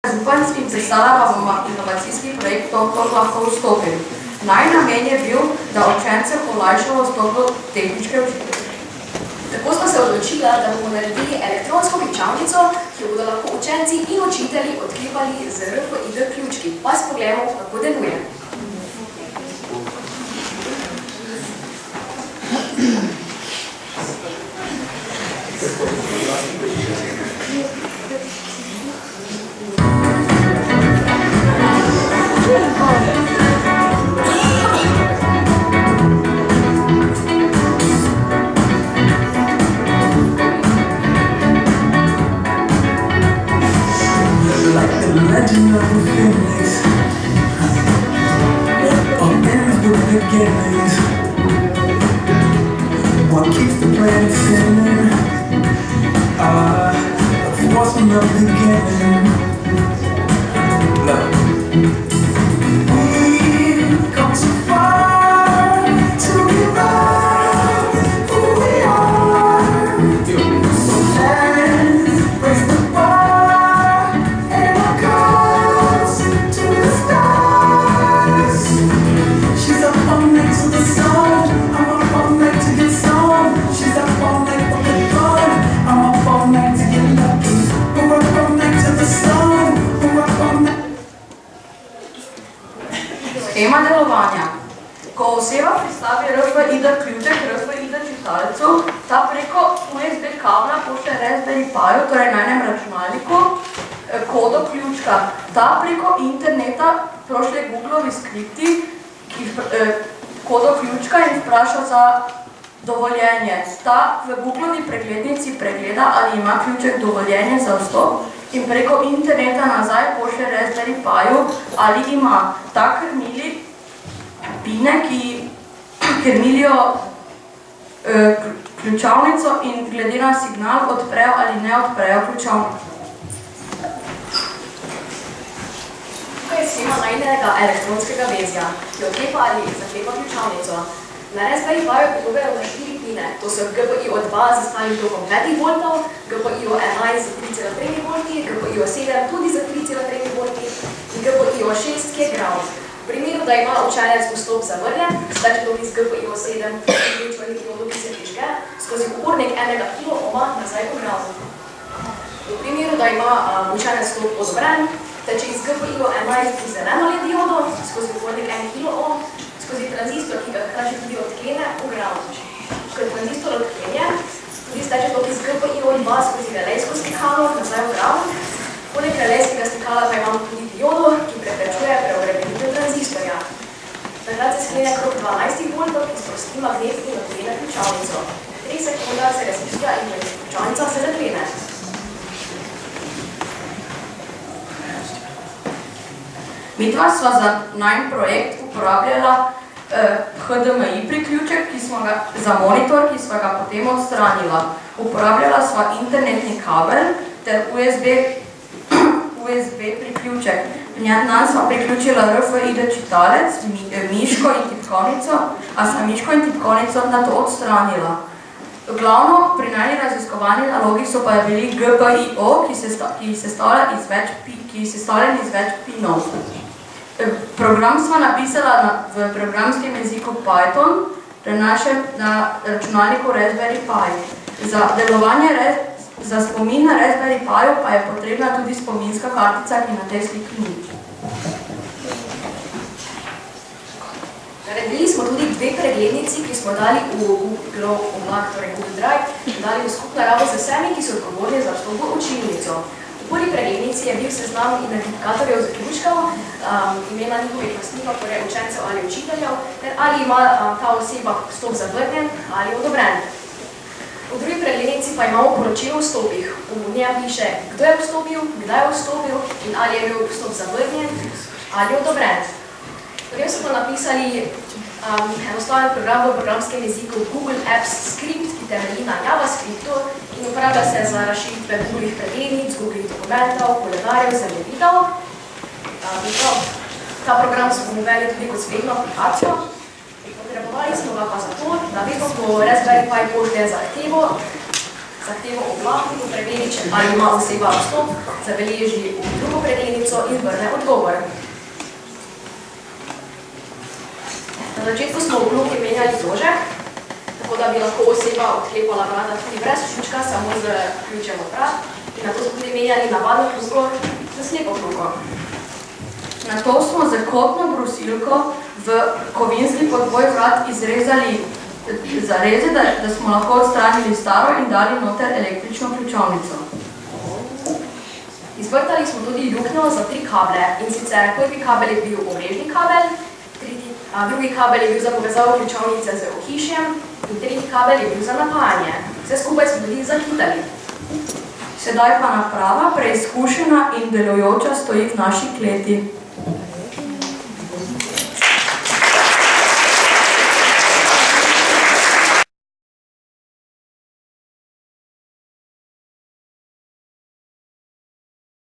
Zupanc in predstavljala bomo inovacijski projekt Doktor lahko vstopi. Namen je bil, da učencem olajšamo vstop do tehničke učitelje. Tako smo se odločila, da bomo naredili elektronsko ključavnico, ki jo bodo lahko učenci in učitelji odkrivali z RFID ključki. Pa si pogledamo, kako deluje. Legend of the Phoenix, of ends with beginnings. What keeps the planet spinning? The force from the beginning. Look, we've come so far to give up who we are. So let's raise the bar and our goals to the stars. She's up all night to the sun. I'm up all night to get some. She's up all night for the fun. I'm up all night to get lucky. We're up all night to the sun. We're up all night. Schema delovanja. Ko oseba pristavi RFID ključek RFID čitalcu, ta preko USB kabla pošlje Raspberry Piu, torej na enem računalniku, kodo ključka. Ta preko interneta pošlje Googlovi skripti kodo ključka in vpraša za dovoljenje. Ta v Googlovi preglednici pregleda, ali ima ključek dovoljenje za vstop in preko interneta nazaj pošlje Raspberry Piu, ali ima. Ta krmili pine, ki krmilijo ključavnico in glede na signal odprejo ali ne odprejo ključavnico. Tukaj je schema najdenega elektronskega vezja, ki odklepa ali zaklepa ključavnico. Na Raspberry Piu podobajo na 4 pine, to so GPIO2 z stalnim tokom 5 V, GPIO11 z 3,3 V, GPIO7 tudi z 3,3 V in GPIO6, ki je ground. V primeru, da ima učenec vstop zavrnjen, stače dobi z GPIO7 vključvali diodu, ki se prižge, skozi upornik 1 kOhma nazaj v ground. V primeru, da ima učenec vstop odobren, teče iz GPIO11 v zeleno LED diodo, skozi upornik 1 kOhm, skozi tranzistor, ki ga hkrati tudi odklene v ground. Ko je tranzistor odklenjen, tudi steče tok iz GPIO2 skozi relejsko stikalo nazaj v ground. Poleg relejskega stikala pa imamo tudi diodo, ki preprečuje preobremenitev tranzistorja. Takrat se sklene krog 12 V, ki sprosti magnet in odklene ključavnico. 3 sekunda se razvija in ključavnica se zaklene. Midva sva za najn projekt uporabljala HDMI priključek za monitor, ki sva ga potem odstranila. Uporabljala sva internetni kabel ter USB priključek. Nanj sva priključila RFID čitalec, miško in tipkovnico, a sva miško in tipkovnico nato odstranila. Glavno pri najni raziskovalni nalogi so pa bili GPIO, ki je sestavljen iz več pinov. Program sva napisala v programskem jeziku Python, prenašen na računalniku Raspberry Pi. Za spomin na Raspberry Piu pa je potrebna tudi spominska kartica, ki na tej sliki ni. Naredili smo tudi 2 preglednici, ki smo dali v Google oblak, torej Google Drive, dali v skupno rabo z vsemi, ki so odgovorni za vstop v učilnico. V prvi preglednici je bil seznam identifikatorjev z ključkov, imena njihovih lastnikov, torej učencev ali učiteljev, ter ali ima ta oseba vstop zavrnjen ali odobren. V drugi preglednici pa imamo poročilo o vstopih. V njej piše, kdo je vstopil, kdaj je vstopil in ali je bil vstop zavrnjen ali odobren. Potem so pa napisali enostaven program v programskem jeziku Google Apps Script, ki temelji na JavaScriptu in uporablja se za razširitve drugih preglednic, Google dokumentov, koledarjev, zemljevidov. Ta program smo uvedli tudi kot spletno aplikacijo. Potrebovali smo ga pa zato, da vedno po Raspberry Pi pošlje zahtevo Zahtevo oblakniku preveri, ali ima oseba vstop, zabeleži v drugo preglednico in vrne odgovor. Na začetku smo v vlogi menjali vložek, tako da bi lahko oseba odklepala vrata tudi brez ključka, samo z ključem od vrat. In nato smo tudi menjali navadno kljuko za slepo kljuko. Nato smo z kotno brusilko v kovinski podvoj vrat izrezali zareze, da smo lahko odstranili staro in dali noter električno ključovnico. Izvrtali smo tudi luknjo za 3 kable, in sicer prvi kabel je bil omrežni kabel, drugi kabel je bil za povezavo ključovnice z ohišjem in tretji kabel je bil za napajanje. Vse skupaj smo tudi zakitali. Sedaj pa naprava, preizkušena in delujoča, stoji v naši kleti.